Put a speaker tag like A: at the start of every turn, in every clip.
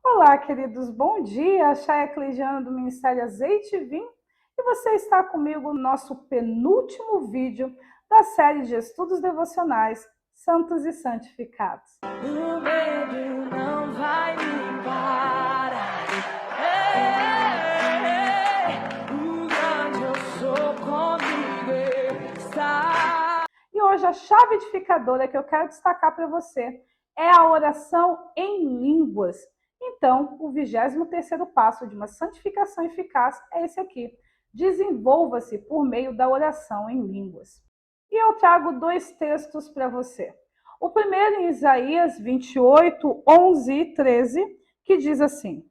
A: Olá, queridos, bom dia. Chay Eclesiana do Ministério Azeite e Vinho, e você está comigo no nosso penúltimo vídeo da série de estudos devocionais Santos e Santificados.
B: O medo não vai me parar. O grande eu sou comigo está.
A: E hoje a chave edificadora que eu quero destacar para você é a oração em línguas. Então, o 23º passo de uma santificação eficaz é esse aqui. Desenvolva-se por meio da oração em línguas. E eu trago dois textos para você. O primeiro em Isaías 28, 11 e 13, que diz assim: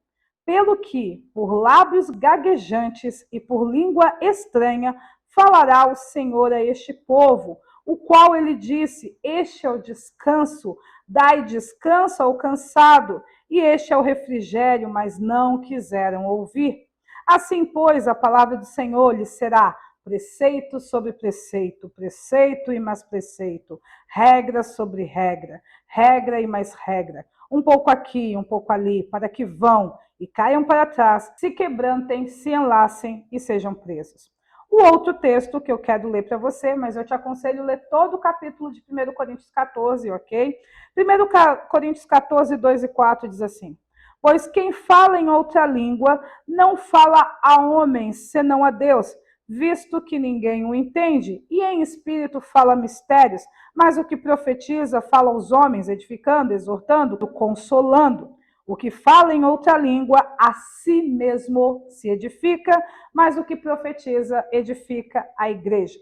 A: pelo que, por lábios gaguejantes e por língua estranha, falará o Senhor a este povo, o qual ele disse: este é o descanso, dai descanso ao cansado, e este é o refrigério, mas não quiseram ouvir. Assim, pois, a palavra do Senhor lhes será preceito sobre preceito, preceito e mais preceito, regra sobre regra, regra e mais regra, um pouco aqui, um pouco ali, para que vão e caiam para trás, se quebrantem, se enlacem e sejam presos. O outro texto que eu quero ler para você, mas eu te aconselho a ler todo o capítulo de 1 Coríntios 14, ok? 1 Coríntios 14, 2 e 4 diz assim: pois quem fala em outra língua não fala a homens, senão a Deus, visto que ninguém o entende, e em espírito fala mistérios, mas o que profetiza fala aos homens, edificando, exortando, consolando. O que fala em outra língua, a si mesmo se edifica, mas o que profetiza, edifica a igreja.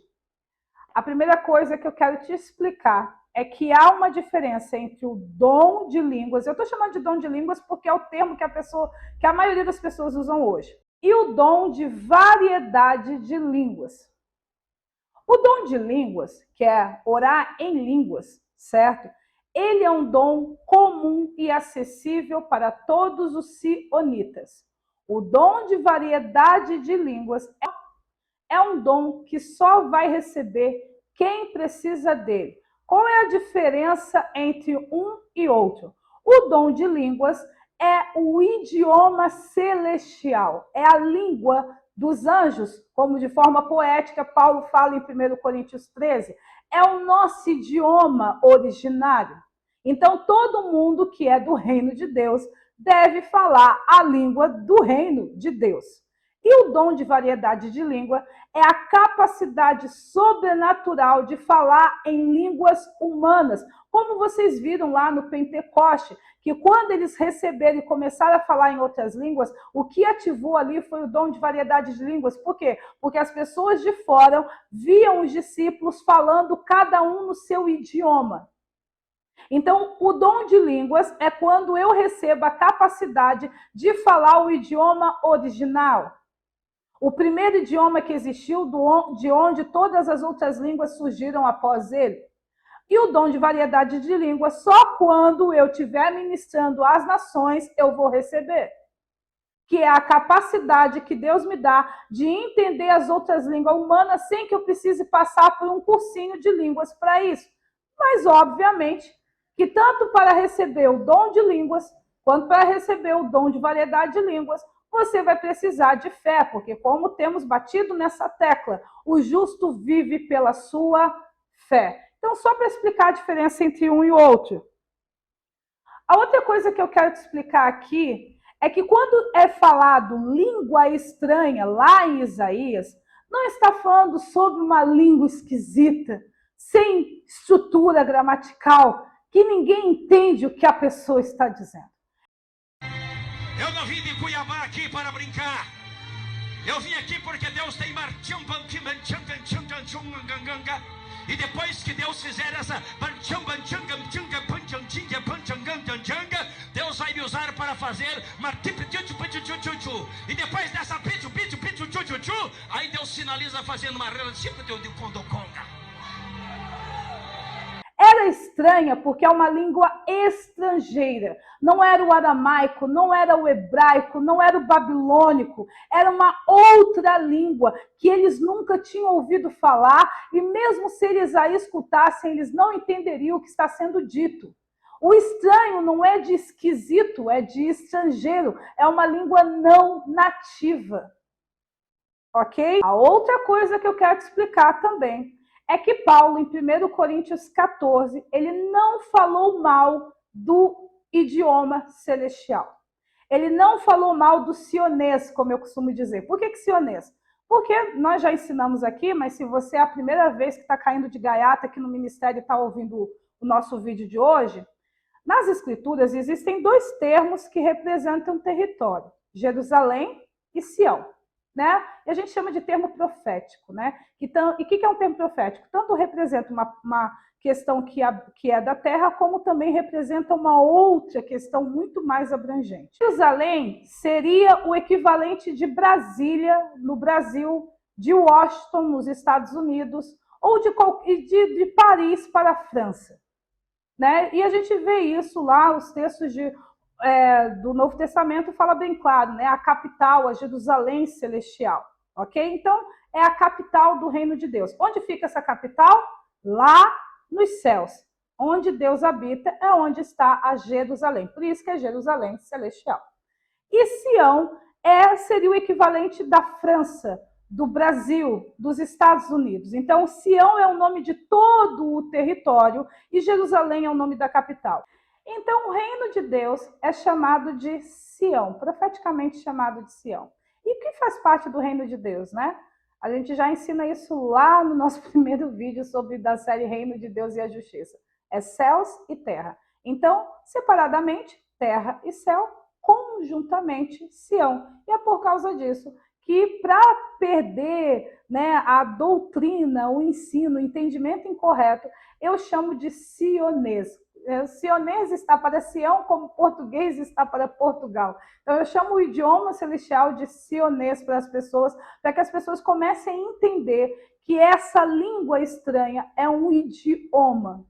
A: A primeira coisa que eu quero te explicar é que há uma diferença entre o dom de línguas, eu estou chamando de dom de línguas porque é o termo que a maioria das pessoas usam hoje, e o dom de variedade de línguas. O dom de línguas, que é orar em línguas, certo? Ele é um dom comum e acessível para todos os sionitas. O dom de variedade de línguas é um dom que só vai receber quem precisa dele. Qual é a diferença entre um e outro? O dom de línguas é o idioma celestial, é a língua dos anjos, como de forma poética Paulo fala em 1 Coríntios 13, é o nosso idioma originário. Então, todo mundo que é do reino de Deus deve falar a língua do reino de Deus. E o dom de variedade de língua é a capacidade sobrenatural de falar em línguas humanas. Como vocês viram lá no Pentecoste, que quando eles receberam e começaram a falar em outras línguas, o que ativou ali foi o dom de variedade de línguas. Por quê? Porque as pessoas de fora viam os discípulos falando cada um no seu idioma. Então, o dom de línguas é quando eu recebo a capacidade de falar o idioma original. O primeiro idioma que existiu, de onde todas as outras línguas surgiram após ele. E o dom de variedade de línguas, só quando eu estiver ministrando às nações, eu vou receber. Que é a capacidade que Deus me dá de entender as outras línguas humanas sem que eu precise passar por um cursinho de línguas para isso. Mas, obviamente, que tanto para receber o dom de línguas, quanto para receber o dom de variedade de línguas, você vai precisar de fé, porque como temos batido nessa tecla, o justo vive pela sua fé. Então, só para explicar a diferença entre um e outro. A outra coisa que eu quero te explicar aqui é que quando é falado língua estranha, lá em Isaías, não está falando sobre uma língua esquisita, sem estrutura gramatical, que ninguém entende o que a pessoa está dizendo.
C: Eu não vim de Cuiabá aqui para brincar. Eu vim aqui porque Deus tem e depois que Deus fizer essa Deus vai me usar para fazer e depois dessa aí Deus sinaliza fazendo uma
A: Era estranha porque é uma língua estrangeira. Não era o aramaico, não era o hebraico, não era o babilônico. Era uma outra língua que eles nunca tinham ouvido falar e mesmo se eles a escutassem, eles não entenderiam o que está sendo dito. O estranho não é de esquisito, é de estrangeiro. É uma língua não nativa. Ok? A outra coisa que eu quero te explicar também é que Paulo, em 1 Coríntios 14, ele não falou mal do idioma celestial. Ele não falou mal do sionês, como eu costumo dizer. Por que sionês? Porque nós já ensinamos aqui, mas se você é a primeira vez que está caindo de gaiata aqui no ministério e está ouvindo o nosso vídeo de hoje, nas escrituras existem dois termos que representam território, Jerusalém e Sião. Né? E a gente chama de termo profético. Né? Então, e o que é um termo profético? Tanto representa uma questão que é da terra, como também representa uma outra questão muito mais abrangente. Jerusalém seria o equivalente de Brasília, no Brasil, de Washington, nos Estados Unidos, ou de Paris para a França. Né? E a gente vê isso lá, os textos do Novo Testamento fala bem claro, né? A capital, a Jerusalém celestial, ok? Então, é a capital do reino de Deus. Onde fica essa capital? Lá nos céus. Onde Deus habita é onde está a Jerusalém. Por isso que é Jerusalém celestial. E Sião seria o equivalente da França, do Brasil, dos Estados Unidos. Então, Sião é o nome de todo o território e Jerusalém é o nome da capital. Então, o reino de Deus é chamado de Sião, profeticamente chamado de Sião. E o que faz parte do reino de Deus, né? A gente já ensina isso lá no nosso primeiro vídeo da série Reino de Deus e a Justiça. É céus e terra. Então, separadamente, terra e céu, conjuntamente, Sião. E é por causa disso que, para perder, né, a doutrina, o ensino, o entendimento incorreto, eu chamo de sionês. Sionês está para Sião, como português está para Portugal. Então, eu chamo o idioma celestial de sionês para as pessoas, para que as pessoas comecem a entender que essa língua estranha é um idioma.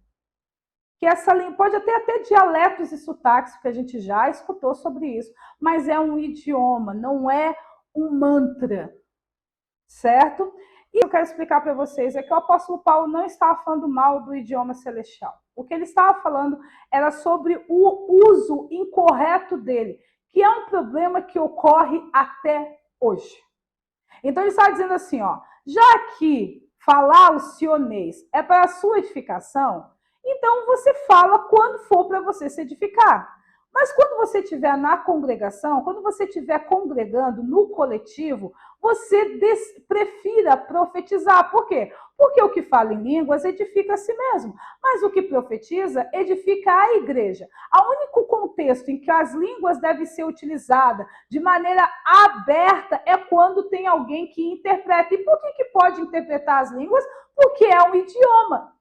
A: Que essa língua pode ter dialetos e sotaques, porque a gente já escutou sobre isso, mas é um idioma, não é um mantra, certo? E eu quero explicar para vocês é que o apóstolo Paulo não estava falando mal do idioma celestial. O que ele estava falando era sobre o uso incorreto dele, que é um problema que ocorre até hoje. Então ele está dizendo assim, ó, já que falar o sionês é para a sua edificação, então você fala quando for para você se edificar. Mas quando você estiver na congregação, quando você estiver congregando no coletivo, você prefira profetizar. Por quê? Porque o que fala em línguas edifica a si mesmo, mas o que profetiza edifica a igreja. O único contexto em que as línguas devem ser utilizadas de maneira aberta é quando tem alguém que interpreta. E por que pode interpretar as línguas? Porque é um idioma.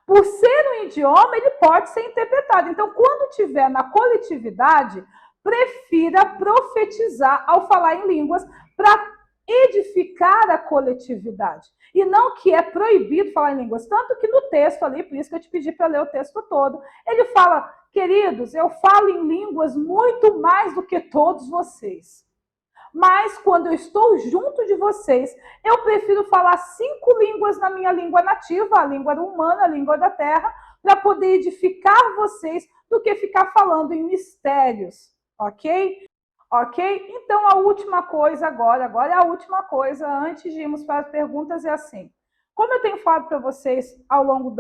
A: Por ser um idioma, ele pode ser interpretado. Então, quando estiver na coletividade, prefira profetizar ao falar em línguas para edificar a coletividade. E não que é proibido falar em línguas. Tanto que no texto ali, por isso que eu te pedi para ler o texto todo, ele fala, queridos, eu falo em línguas muito mais do que todos vocês. Mas quando eu estou junto de vocês, eu prefiro falar 5 línguas na minha língua nativa, a língua humana, a língua da terra, para poder edificar vocês do que ficar falando em mistérios, ok? Ok? Então, a última coisa agora é a última coisa, antes de irmos para as perguntas, é assim. Como eu tenho falado para vocês ao longo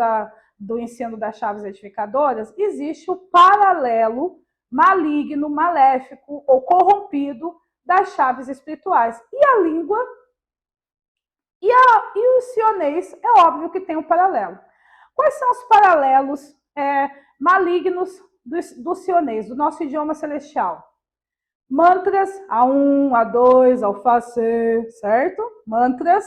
A: do ensino das chaves edificadoras, existe o paralelo maligno, maléfico ou corrompido das chaves espirituais. E a língua e o sionês, é óbvio que tem um paralelo. Quais são os paralelos malignos do sionês, do nosso idioma celestial? Mantras, A1, A2, Alfacê, certo? Mantras.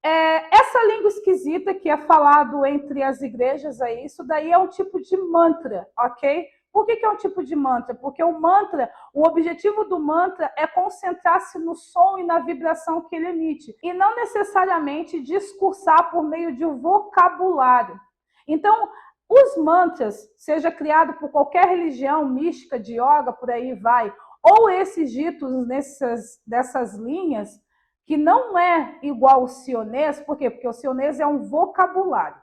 A: Essa língua esquisita que é falado entre as igrejas aí, isso daí é um tipo de mantra, ok? Por que é um tipo de mantra? Porque o mantra, o objetivo do mantra é concentrar-se no som e na vibração que ele emite, e não necessariamente discursar por meio de um vocabulário. Então, os mantras, seja criado por qualquer religião mística, de yoga, por aí vai, ou esses ditos dessas linhas, que não é igual ao sionês, por quê? Porque o sionês é um vocabulário.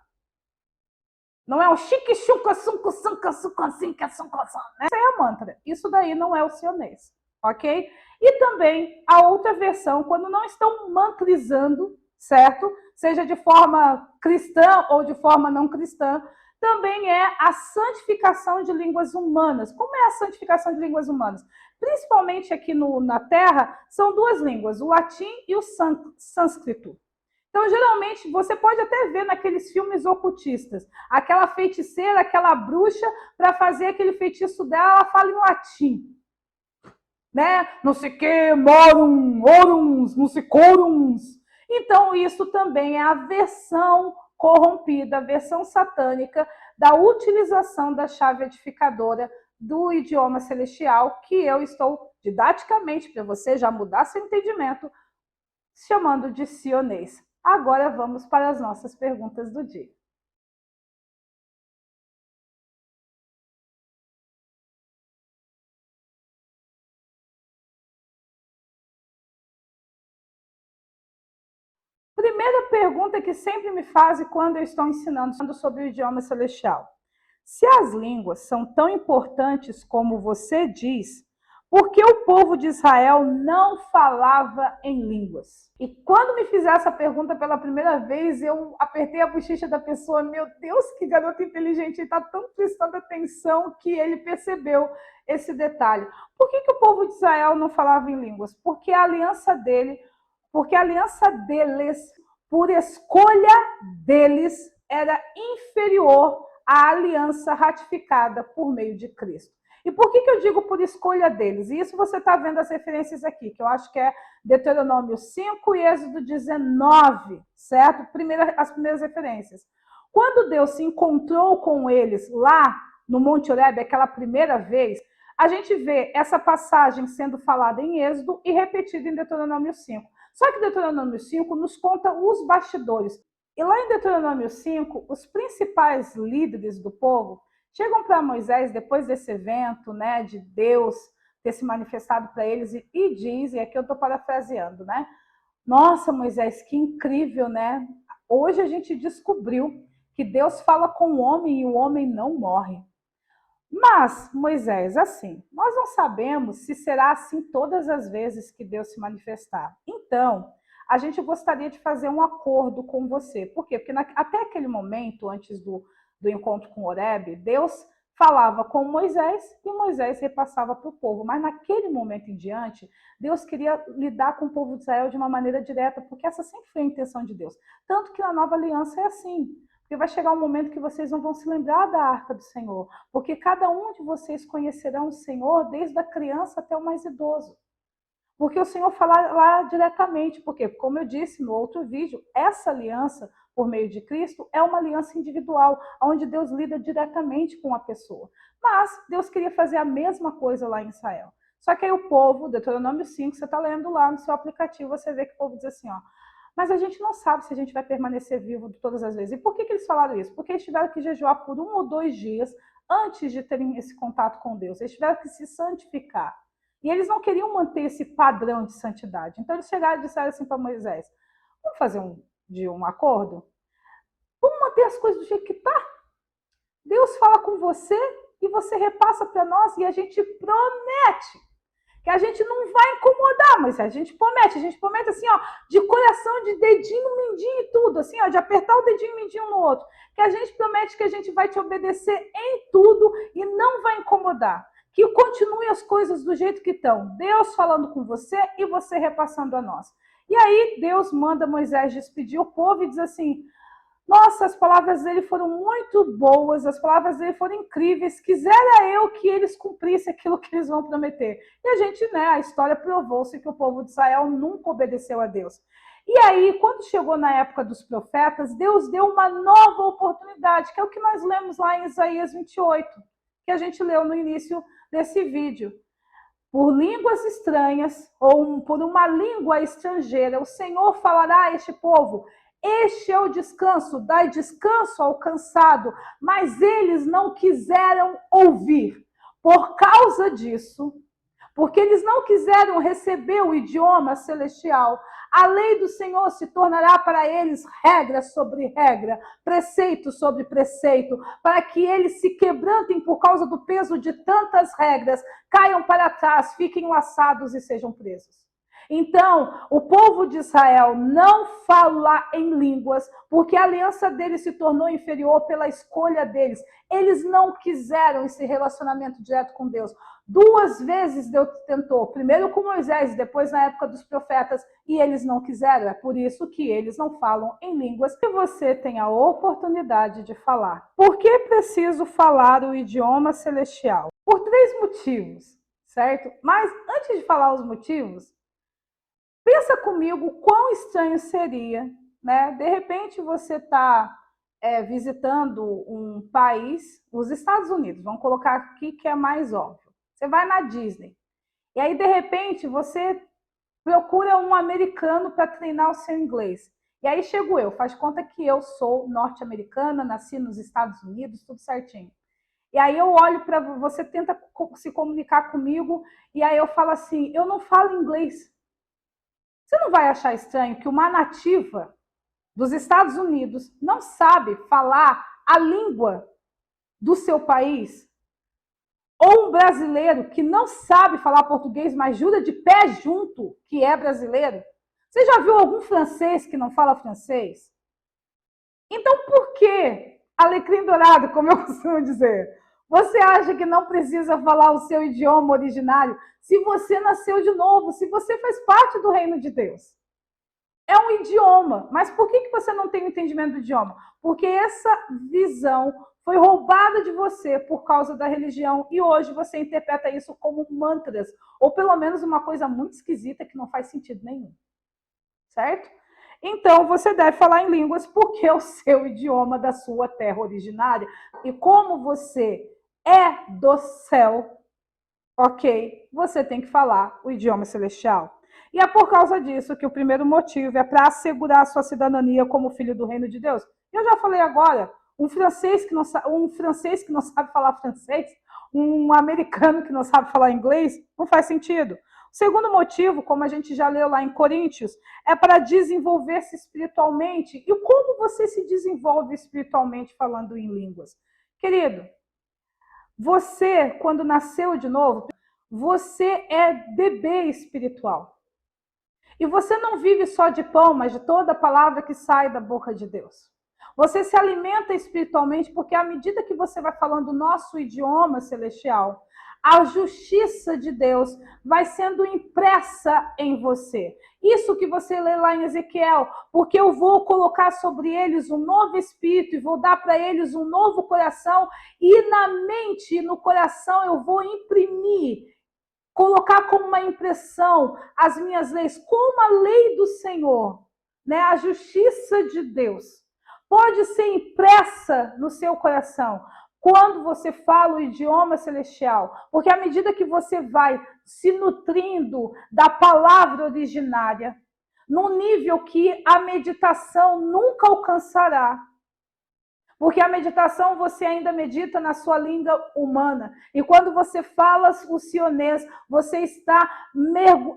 A: Não é o chique chuca sunca sunca sunca sunca sunca sunca, né? Isso aí é mantra. Isso daí não é o sionês, ok? E também a outra versão, quando não estão mantrizando, certo? Seja de forma cristã ou de forma não cristã, também é a santificação de línguas humanas. Como é a santificação de línguas humanas? Principalmente aqui na Terra, são duas línguas, o latim e o sânscrito. Então, geralmente, você pode até ver naqueles filmes ocultistas, aquela feiticeira, aquela bruxa, para fazer aquele feitiço dela, ela fala em latim. Né? Não sei o que, morum, orums, não sei corums. Então, isso também é a versão corrompida, a versão satânica da utilização da chave edificadora do idioma celestial, que eu estou didaticamente, para você já mudar seu entendimento, chamando de sionês. Agora vamos para as nossas perguntas do dia. Primeira pergunta que sempre me fazem quando eu estou ensinando sobre o idioma celestial. Se as línguas são tão importantes como você diz, por que o povo de Israel não falava em línguas? E quando me fizeram essa pergunta pela primeira vez, eu apertei a bochecha da pessoa. Meu Deus, que garoto inteligente, ele está tão prestando atenção que ele percebeu esse detalhe. Por que o povo de Israel não falava em línguas? Porque a aliança deles, por escolha deles, era inferior à aliança ratificada por meio de Cristo. E por que eu digo por escolha deles? E isso você está vendo as referências aqui, que eu acho que é Deuteronômio 5 e Êxodo 19, certo? As primeiras referências. Quando Deus se encontrou com eles lá no Monte Horebe, aquela primeira vez, a gente vê essa passagem sendo falada em Êxodo e repetida em Deuteronômio 5. Só que Deuteronômio 5 nos conta os bastidores. E lá em Deuteronômio 5, os principais líderes do povo chegam para Moisés, depois desse evento, né, de Deus ter se manifestado para eles, e dizem, aqui eu estou parafraseando, né? Nossa, Moisés, que incrível, né? Hoje a gente descobriu que Deus fala com o homem e o homem não morre. Mas, Moisés, assim, nós não sabemos se será assim todas as vezes que Deus se manifestar. Então, a gente gostaria de fazer um acordo com você. Por quê? Porque até aquele momento, antes do encontro com Horebe, Deus falava com Moisés e Moisés repassava para o povo. Mas naquele momento em diante, Deus queria lidar com o povo de Israel de uma maneira direta, porque essa sempre foi a intenção de Deus. Tanto que na nova aliança é assim. Porque vai chegar um momento que vocês não vão se lembrar da arca do Senhor, porque cada um de vocês conhecerá o Senhor, desde a criança até o mais idoso. Porque o Senhor fala lá diretamente, porque, como eu disse no outro vídeo, essa aliança, por meio de Cristo, é uma aliança individual, onde Deus lida diretamente com a pessoa. Mas Deus queria fazer a mesma coisa lá em Israel. Só que aí o povo, Deuteronômio 5, você está lendo lá no seu aplicativo, você vê que o povo diz assim, ó, mas a gente não sabe se a gente vai permanecer vivo de todas as vezes. E por que eles falaram isso? Porque eles tiveram que jejuar por 1 ou 2 dias antes de terem esse contato com Deus. Eles tiveram que se santificar. E eles não queriam manter esse padrão de santidade. Então eles chegaram e disseram assim para Moisés, vamos fazer um acordo? Vamos manter as coisas do jeito que está? Deus fala com você e você repassa para nós e a gente promete que a gente não vai incomodar, mas a gente promete assim, ó, de coração, de dedinho, mindinho e tudo, assim, ó, de apertar o dedinho e mindinho no outro, que a gente promete que a gente vai te obedecer em tudo e não vai incomodar, que continue as coisas do jeito que estão, Deus falando com você e você repassando a nós. E aí Deus manda Moisés despedir o povo e diz assim, nossa, as palavras dele foram muito boas, as palavras dele foram incríveis, quisera eu que eles cumprissem aquilo que eles vão prometer. E a gente, né, a história provou-se que o povo de Israel nunca obedeceu a Deus. E aí, quando chegou na época dos profetas, Deus deu uma nova oportunidade, que é o que nós lemos lá em Isaías 28, que a gente leu no início desse vídeo. Por línguas estranhas, ou por uma língua estrangeira, o Senhor falará a este povo, este é o descanso, dai descanso ao cansado, mas eles não quiseram ouvir. Por causa disso, porque eles não quiseram receber o idioma celestial. A lei do Senhor se tornará para eles regra sobre regra, preceito sobre preceito, para que eles se quebrantem por causa do peso de tantas regras, caiam para trás, fiquem laçados e sejam presos. Então, o povo de Israel não fala em línguas, porque a aliança deles se tornou inferior pela escolha deles. Eles não quiseram esse relacionamento direto com Deus. 2 vezes Deus tentou, primeiro com Moisés, depois na época dos profetas, e eles não quiseram. É por isso que eles não falam em línguas, que você tem a oportunidade de falar. Por que preciso falar o idioma celestial? Por 3 motivos, certo? Mas antes de falar os motivos, pensa comigo quão estranho seria, né? De repente você está visitando um país, os Estados Unidos, vamos colocar aqui que é mais óbvio. Você vai na Disney, e aí de repente você procura um americano para treinar o seu inglês. E aí chego eu, faz conta que eu sou norte-americana, nasci nos Estados Unidos, tudo certinho. E aí eu olho para você, tenta se comunicar comigo, e aí eu falo assim, eu não falo inglês. Você não vai achar estranho que uma nativa dos Estados Unidos não sabe falar a língua do seu país? Ou um brasileiro que não sabe falar português, mas jura de pé junto que é brasileiro? Você já viu algum francês que não fala francês? Então, por que, alecrim dourado, como eu costumo dizer, você acha que não precisa falar o seu idioma originário se você nasceu de novo, se você faz parte do reino de Deus? É um idioma, mas por que você não tem o entendimento do idioma? Porque essa visão foi roubada de você por causa da religião e hoje você interpreta isso como mantras, ou pelo menos uma coisa muito esquisita que não faz sentido nenhum, certo? Então, você deve falar em línguas porque é o seu idioma da sua terra originária. E como você é do céu, ok, você tem que falar o idioma celestial. E é por causa disso que o primeiro motivo é para assegurar a sua cidadania como filho do reino de Deus. Eu já falei agora, um francês que não sabe falar francês, um americano que não sabe falar inglês, não faz sentido. O segundo motivo, como a gente já leu lá em Coríntios, é para desenvolver-se espiritualmente. E como você se desenvolve espiritualmente falando em línguas? Querido, você, quando nasceu de novo, você é bebê espiritual. E você não vive só de pão, mas de toda a palavra que sai da boca de Deus. Você se alimenta espiritualmente porque à medida que você vai falando o nosso idioma celestial, a justiça de Deus vai sendo impressa em você. Isso que você lê lá em Ezequiel, porque eu vou colocar sobre eles um novo espírito e vou dar para eles um novo coração e na mente e no coração eu vou imprimir, colocar como uma impressão as minhas leis, como a lei do Senhor, né? A justiça de Deus pode ser impressa no seu coração quando você fala o idioma celestial, porque à medida que você vai se nutrindo da palavra originária, num nível que a meditação nunca alcançará. Porque a meditação você ainda medita na sua língua humana. E quando você fala o sionês, você está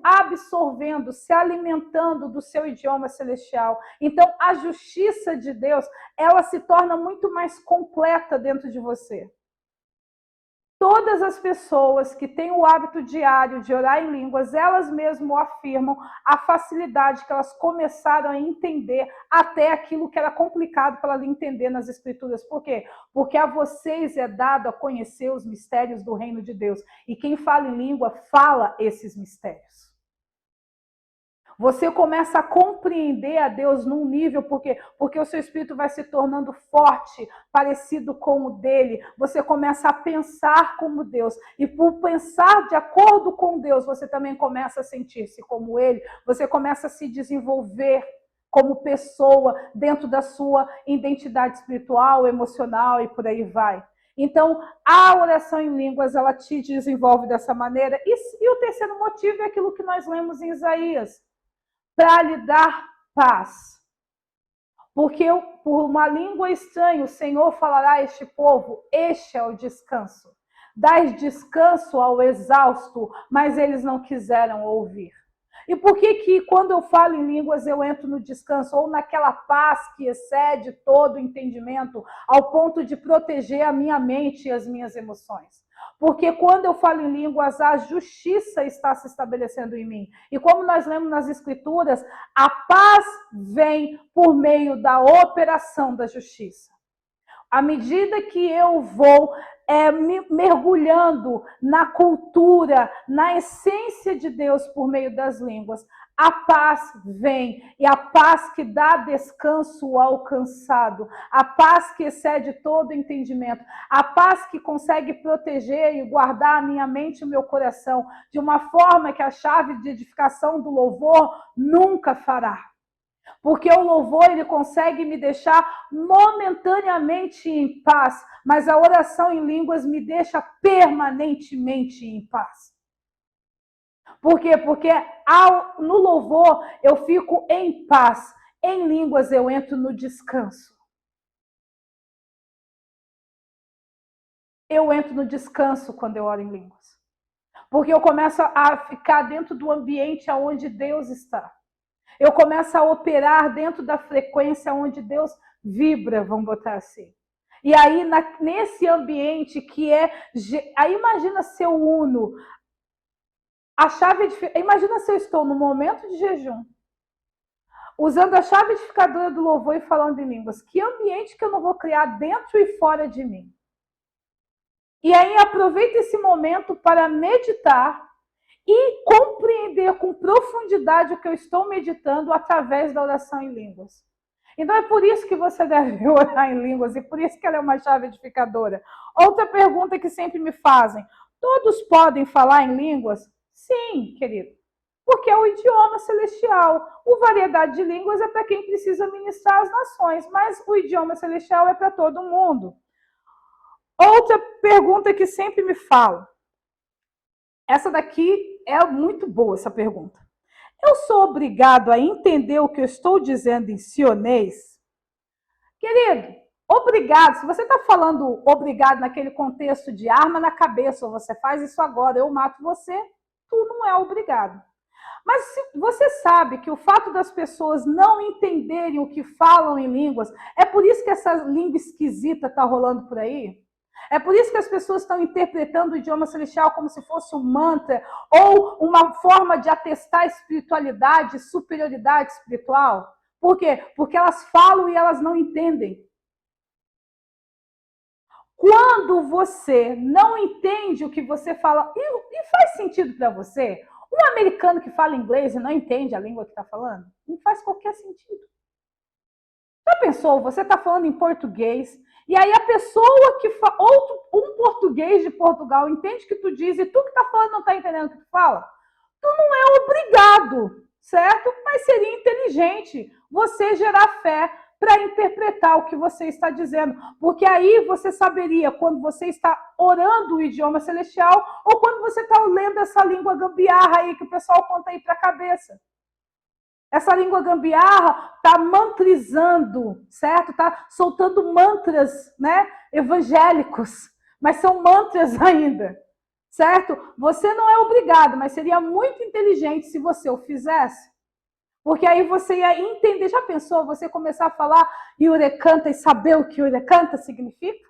A: absorvendo, se alimentando do seu idioma celestial. Então, a justiça de Deus, ela se torna muito mais completa dentro de você. Todas as pessoas que têm o hábito diário de orar em línguas, elas mesmas afirmam a facilidade que elas começaram a entender até aquilo que era complicado para ela entender nas Escrituras. Por quê? Porque a vocês é dado a conhecer os mistérios do reino de Deus. E quem fala em língua, fala esses mistérios. Você começa a compreender a Deus num nível, porque o seu espírito vai se tornando forte, parecido com o dele. Você começa a pensar como Deus. E por pensar de acordo com Deus, você também começa a sentir-se como ele. Você começa a se desenvolver como pessoa dentro da sua identidade espiritual, emocional e por aí vai. Então, a oração em línguas, ela te desenvolve dessa maneira. E o terceiro motivo é aquilo que nós lemos em Isaías. Para lhe dar paz. Porque por uma língua estranha o Senhor falará a este povo, este é o descanso. Dás descanso ao exausto, mas eles não quiseram ouvir. E por que quando eu falo em línguas eu entro no descanso ou naquela paz que excede todo o entendimento ao ponto de proteger a minha mente e as minhas emoções? Porque quando eu falo em línguas, a justiça está se estabelecendo em mim. E como nós lemos nas Escrituras, a paz vem por meio da operação da justiça. À medida que eu vou mergulhando na cultura, na essência de Deus por meio das línguas, a paz vem, e a paz que dá descanso ao cansado, a paz que excede todo entendimento, a paz que consegue proteger e guardar a minha mente e o meu coração de uma forma que a chave de edificação do louvor nunca fará. Porque o louvor, ele consegue me deixar momentaneamente em paz, mas a oração em línguas me deixa permanentemente em paz. Por quê? Porque no louvor eu fico em paz, em línguas eu entro no descanso. Eu entro no descanso quando eu oro em línguas. Porque eu começo a ficar dentro do ambiente onde Deus está. Eu começo a operar dentro da frequência onde Deus vibra, vamos botar assim. E aí, nesse ambiente que aí imagina se eu uno a chave imagina se eu estou no momento de jejum, usando a chave edificadora do louvor e falando em línguas. Que ambiente que eu não vou criar dentro e fora de mim? E aí aproveita esse momento para meditar e compreender com profundidade o que eu estou meditando através da oração em línguas. Então é por isso que você deve orar em línguas e por isso que ela é uma chave edificadora. Outra pergunta que sempre me fazem: todos podem falar em línguas? Sim, querido, porque é o idioma celestial. O variedade de línguas é para quem precisa ministrar as nações, mas o idioma celestial é para todo mundo. Outra pergunta que sempre me falam, essa daqui é muito boa, essa pergunta. Eu sou obrigado a entender o que eu estou dizendo em sionês? Querido, obrigado. Se você está falando obrigado naquele contexto de arma na cabeça, ou você faz isso agora, eu mato você, tu não é obrigado. Mas você sabe que o fato das pessoas não entenderem o que falam em línguas, é por isso que essa língua esquisita está rolando por aí? É por isso que as pessoas estão interpretando o idioma celestial como se fosse um mantra ou uma forma de atestar espiritualidade, superioridade espiritual. Por quê? Porque elas falam e elas não entendem. Quando você não entende o que você fala, e faz sentido para você, um americano que fala inglês e não entende a língua que está falando, não faz qualquer sentido. Já pensou? Você está falando em português, e aí a pessoa que fala, um português de Portugal entende o que tu diz, e tu que está falando não está entendendo o que tu fala? Tu não é obrigado, certo? Mas seria inteligente você gerar fé para interpretar o que você está dizendo, porque aí você saberia quando você está orando o idioma celestial ou quando você está lendo essa língua gambiarra aí que o pessoal conta aí para a cabeça. Essa língua gambiarra está mantrizando, certo? Está soltando mantras, né, evangélicos, mas são mantras ainda, certo? Você não é obrigado, mas seria muito inteligente se você o fizesse. Porque aí você ia entender, já pensou, você começar a falar Yurecanta e saber o que Yurecanta significa?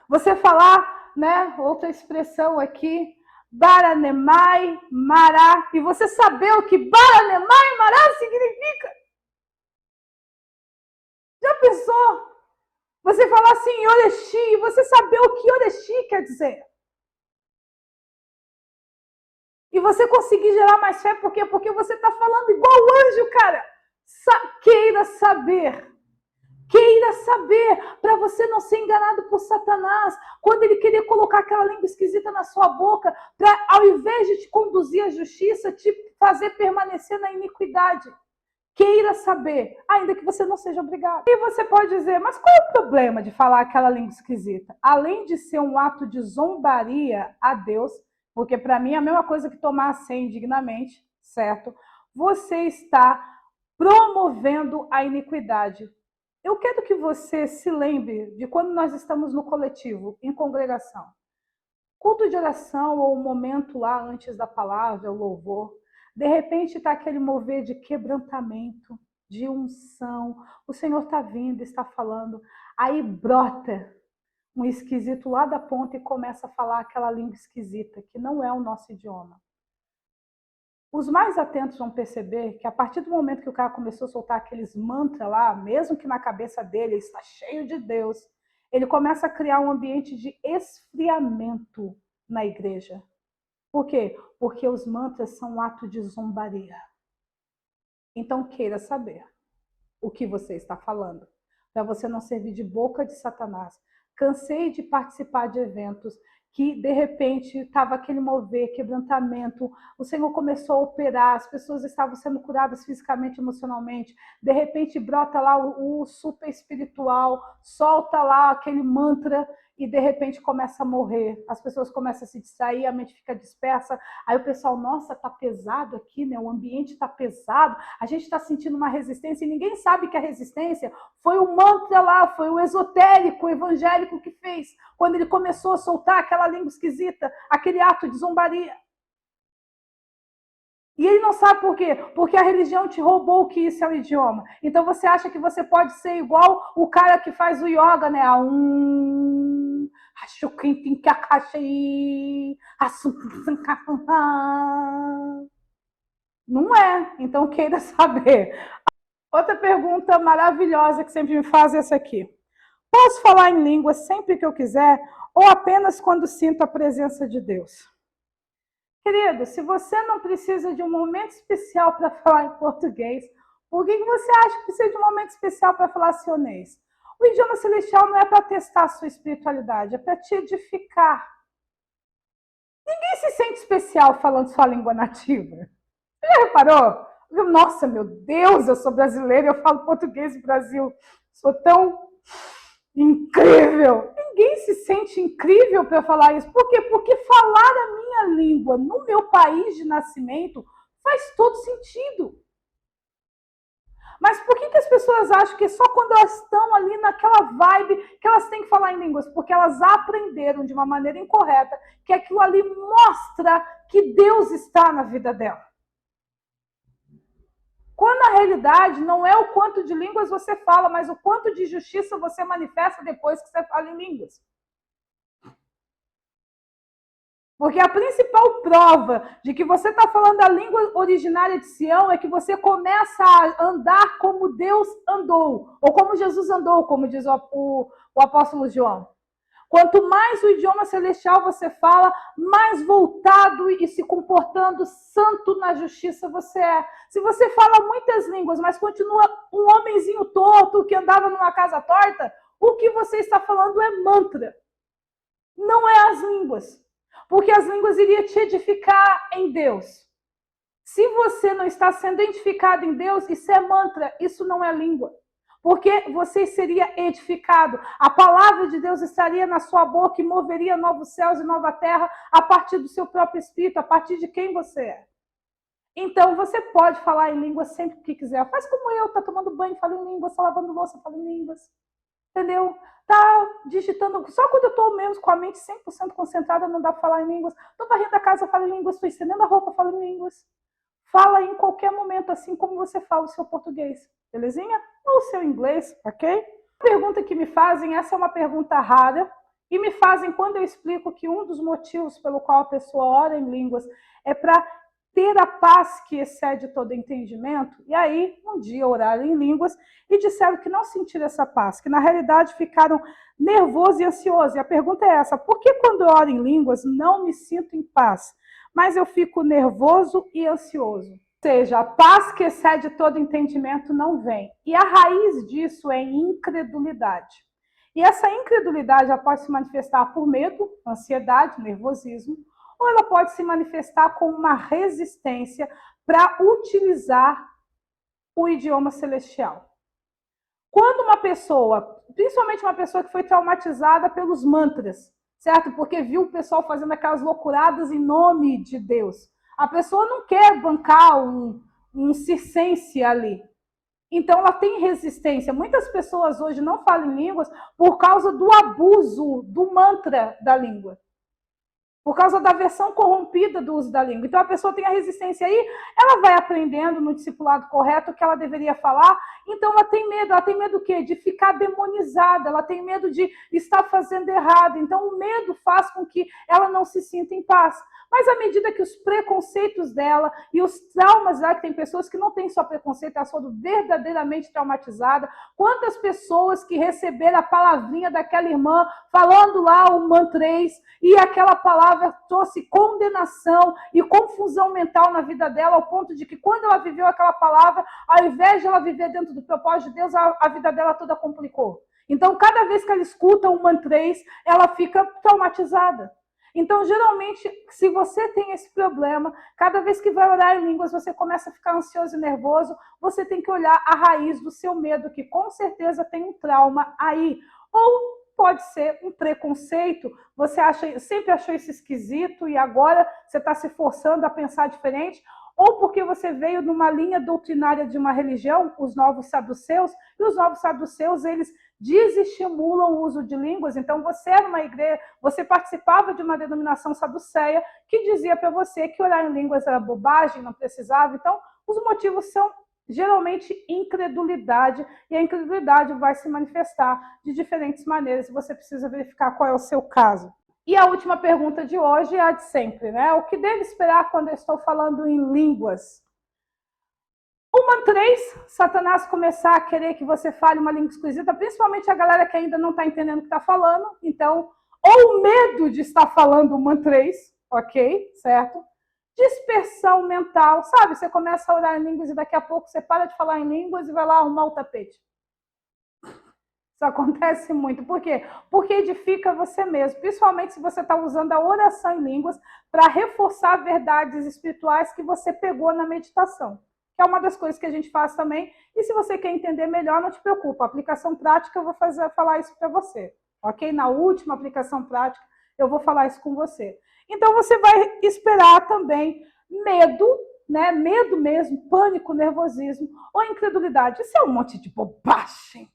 A: Você falar, né, outra expressão aqui, Baranemai Mará, e você saber o que Baranemai Mará significa? Já pensou? Você falar assim, Orexi, e você saber o que Orexi quer dizer? E você conseguir gerar mais fé, por quê? Porque você está falando igual o anjo, cara. Queira saber. Queira saber, para você não ser enganado por Satanás, quando ele querer colocar aquela língua esquisita na sua boca, para ao invés de te conduzir à justiça, te fazer permanecer na iniquidade. Queira saber, ainda que você não seja obrigado. E você pode dizer, mas qual é o problema de falar aquela língua esquisita? Além de ser um ato de zombaria a Deus, porque para mim é a mesma coisa que tomar a ceia indignamente, certo? Você está promovendo a iniquidade. Eu quero que você se lembre de quando nós estamos no coletivo, em congregação. Culto de oração ou o momento lá antes da palavra, o louvor. De repente está aquele mover de quebrantamento, de unção. O Senhor está vindo, está falando. Aí brota um esquisito lá da ponta e começa a falar aquela língua esquisita, que não é o nosso idioma. Os mais atentos vão perceber que a partir do momento que o cara começou a soltar aqueles mantras lá, mesmo que na cabeça dele está cheio de Deus, ele começa a criar um ambiente de esfriamento na igreja. Por quê? Porque os mantras são um ato de zombaria. Então queira saber o que você está falando, para você não servir de boca de Satanás. Cansei de participar de eventos que, de repente, estava aquele mover, quebrantamento, o Senhor começou a operar, as pessoas estavam sendo curadas fisicamente, emocionalmente, de repente brota lá o super espiritual, solta lá aquele mantra e, de repente, começa a morrer. As pessoas começam a se distrair, a mente fica dispersa, aí o pessoal, nossa, tá pesado aqui, né? O ambiente tá pesado, a gente está sentindo uma resistência e ninguém sabe que a resistência foi o mantra lá, foi o esotérico, o evangélico que fez, quando ele começou a soltar aquela língua esquisita, aquele ato de zombaria. E ele não sabe por quê? Porque a religião te roubou que isso é o idioma. Então você acha que você pode ser igual o cara que faz o yoga, né? Não é. Então queira saber. Outra pergunta maravilhosa que sempre me faz é essa aqui. Posso falar em língua sempre que eu quiser ou apenas quando sinto a presença de Deus? Querido, se você não precisa de um momento especial para falar em português, por que você acha que precisa de um momento especial para falar sionês? O idioma celestial não é para testar a sua espiritualidade, é para te edificar. Ninguém se sente especial falando sua língua nativa. Você já reparou? Nossa, meu Deus, eu sou brasileira, eu falo português do Brasil. Sou tão incrível. Ninguém se sente incrível para falar isso. Por quê? Porque falar a minha língua no meu país de nascimento faz todo sentido. Mas por que as pessoas acham que só quando elas estão ali naquela vibe que elas têm que falar em línguas? Porque elas aprenderam de uma maneira incorreta que aquilo ali mostra que Deus está na vida dela. Quando na realidade não é o quanto de línguas você fala, mas o quanto de justiça você manifesta depois que você fala em línguas. Porque a principal prova de que você está falando a língua originária de Sião é que você começa a andar como Deus andou, ou como Jesus andou, como diz o apóstolo João. Quanto mais o idioma celestial você fala, mais voltado e se comportando santo na justiça você é. Se você fala muitas línguas, mas continua um homenzinho torto que andava numa casa torta, o que você está falando é mantra. Não é as línguas. Porque as línguas iriam te edificar em Deus. Se você não está sendo edificado em Deus, isso é mantra, isso não é língua. Porque você seria edificado. A palavra de Deus estaria na sua boca e moveria novos céus e nova terra a partir do seu próprio espírito, a partir de quem você é. Então, você pode falar em línguas sempre que quiser. Faz como eu, tá tomando banho, fala em línguas, tá lavando louça, fala em línguas. Entendeu? Tá digitando. Só quando eu estou menos com a mente 100% concentrada, não dá para falar em línguas. Estou varrendo a casa, falo em línguas. Estou estendendo a roupa, falo em línguas. Fala em qualquer momento, assim como você fala o seu português. Belezinha? Ou o seu inglês, ok? A pergunta que me fazem, essa é uma pergunta rara, e me fazem quando eu explico que um dos motivos pelo qual a pessoa ora em línguas é para ter a paz que excede todo entendimento. E aí, um dia oraram em línguas e disseram que não sentiram essa paz, que na realidade ficaram nervosos e ansiosos. E a pergunta é essa: por que quando eu oro em línguas não me sinto em paz, mas eu fico nervoso e ansioso? Ou seja, a paz que excede todo entendimento não vem. E a raiz disso é incredulidade. E essa incredulidade já pode se manifestar por medo, ansiedade, nervosismo, ou ela pode se manifestar com uma resistência para utilizar o idioma celestial. Quando uma pessoa, principalmente uma pessoa que foi traumatizada pelos mantras, certo? Porque viu o pessoal fazendo aquelas loucuradas em nome de Deus, a pessoa não quer bancar um circense ali. Então ela tem resistência. Muitas pessoas hoje não falam em línguas por causa do abuso do mantra da língua. por causa da versão corrompida do uso da língua. Então, a pessoa tem a resistência aí, ela vai aprendendo no discipulado correto o que ela deveria falar, então ela tem medo o quê? De ficar demonizada, ela tem medo de estar fazendo errado, então o medo faz com que ela não se sinta em paz. Mas à medida que os preconceitos dela e os traumas dela, que tem pessoas que não têm só preconceito, elas foram verdadeiramente traumatizadas. Quantas pessoas que receberam a palavrinha daquela irmã falando lá o mantrês e aquela palavra trouxe condenação e confusão mental na vida dela, ao ponto de que quando ela viveu aquela palavra, ao invés de ela viver dentro do propósito de Deus, a vida dela toda complicou. Então, cada vez que ela escuta o mantrês, ela fica traumatizada. Então, geralmente, se você tem esse problema, cada vez que vai orar em línguas, você começa a ficar ansioso e nervoso, você tem que olhar a raiz do seu medo, que com certeza tem um trauma aí. Ou pode ser um preconceito, você sempre achou isso esquisito e agora você está se forçando a pensar diferente, ou porque você veio numa linha doutrinária de uma religião, os novos saduceus, e os novos saduceus, eles desestimulam o uso de línguas. Então, você era uma igreja, você participava de uma denominação saduceia que dizia para você que orar em línguas era bobagem, não precisava. Então, os motivos são geralmente incredulidade, e a incredulidade vai se manifestar de diferentes maneiras, e você precisa verificar qual é o seu caso. E a última pergunta de hoje é a de sempre, né? O que devo esperar quando eu estou falando em línguas? Uma 3, Satanás começar a querer que você fale uma língua esquisita, principalmente a galera que ainda não está entendendo o que está falando. Então, ou medo de estar falando uma 3, ok? Certo? Dispersão mental, sabe? Você começa a orar em línguas e daqui a pouco você para de falar em línguas e vai lá arrumar o tapete. Isso acontece muito. Por quê? Porque edifica você mesmo, principalmente se você está usando a oração em línguas para reforçar verdades espirituais que você pegou na meditação. Que é uma das coisas que a gente faz também. E se você quer entender melhor, não te preocupa. A aplicação prática, eu vou falar isso para você. Ok? Na última aplicação prática, eu vou falar isso com você. Então, você vai esperar também medo, né? Medo mesmo, pânico, nervosismo ou incredulidade. Isso é um monte de bobagem.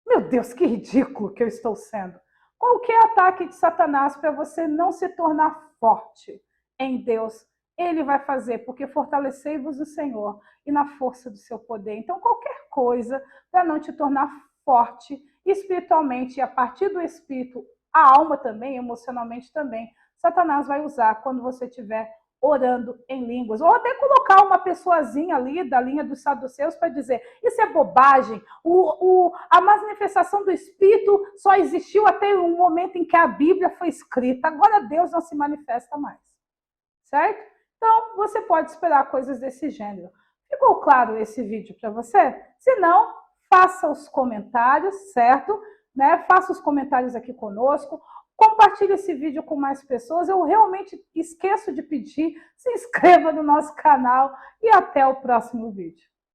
A: Meu Deus, que ridículo que eu estou sendo. Qualquer ataque de Satanás para você não se tornar forte em Deus, ele vai fazer, porque fortalecei-vos o Senhor e na força do seu poder. Então, qualquer coisa para não te tornar forte espiritualmente, e a partir do espírito, a alma também, emocionalmente também, Satanás vai usar quando você estiver orando em línguas, ou até colocar uma pessoazinha ali da linha dos saduceus para dizer, isso é bobagem, a manifestação do Espírito só existiu até o momento em que a Bíblia foi escrita, agora Deus não se manifesta mais, certo? Então, você pode esperar coisas desse gênero. Ficou claro esse vídeo para você? Se não, faça os comentários, certo? Né? Faça os comentários aqui conosco. Compartilhe esse vídeo com mais pessoas. Eu realmente esqueço de pedir, se inscreva no nosso canal e até o próximo vídeo.